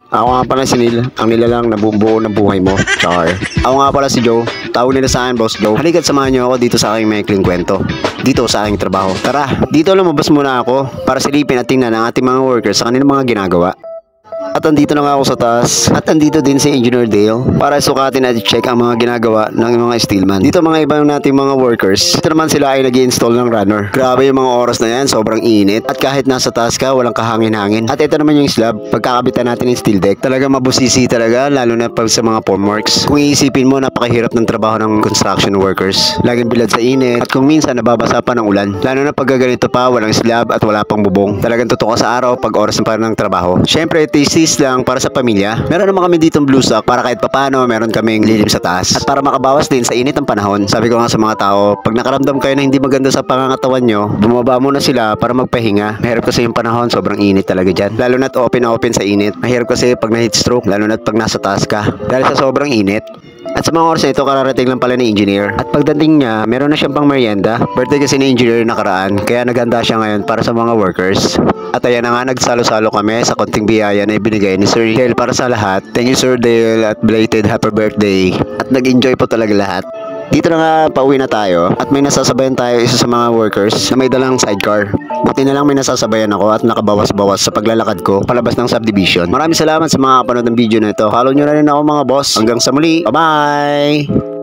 Ako nga pala si Neil, ang nilalang na bumubuo ng buhay mo, char. Ako nga pala si Joe, tawag nila sa akin Boss Joe. Halika't samahan niyo ako dito sa aking maikling kwento. Dito sa aking trabaho. Tara, dito lumabas muna ako para silipin at tingnan ang ating mga workers sa kanilang mga ginagawa. At andito na nga ako sa taas. At andito din si Engineer Dale para sukatin at check ang mga ginagawa ng mga steelman. Dito mga ibang nating mga workers. Dito naman sila ay nag-i-install ng runner. Grabe yung mga oras na yan, sobrang init. At kahit nasa taas ka, walang kahangin-hangin. At ito naman yung slab, pagkakabitan natin yung steel deck. Talaga mabusisi talaga, lalo na pag sa mga formworks. Kung iisipin mo, napakahirap ng trabaho ng construction workers. Laging bilad sa init. At kung minsan nababasa pa ng ulan. Lalo na pag ganito pa, walang slab at wala pang bubong. Talagang totoo ka sa araw pag oras pa ng trabaho. Syempre, thesis lang para sa pamilya. Meron naman kami ditong blue sock para kahit papano meron kaming lilim sa taas. At para makabawas din sa init ng panahon. Sabi ko nga sa mga tao, pag nakaramdam kayo na hindi maganda sa pangangatawan nyo, bumaba muna sila para magpahinga. Mahirap kasi yung panahon, sobrang init talaga dyan. Lalo na't open na open sa init. Mahirap kasi pag na-heat stroke, lalo na't pag nasa taas ka. Dahil sa sobrang init. At sa mga oras na ito, kararating lang pala ni engineer. At pagdating niya, meron na siyang pang merienda. Birthday kasi ni engineer nakaraan, kaya naghanda siya ngayon para sa mga workers. At ayan na nga, nagsalo-salo kami sa konting biyaya na ibinigay ni Sir Dale para sa lahat. Thank you Sir Dale at belated happy birthday. At nag-enjoy po talaga lahat. Dito na nga, pauwi na tayo at may nasasabayan tayo isa sa mga workers na may dalang sidecar. Buti na lang may nasasabayan ako at nakabawas-bawas sa paglalakad ko palabas ng subdivision. Maraming salamat sa mga kapanood ng video na ito. Follow nyo na rin ako mga boss. Hanggang sa muli. Bye-bye!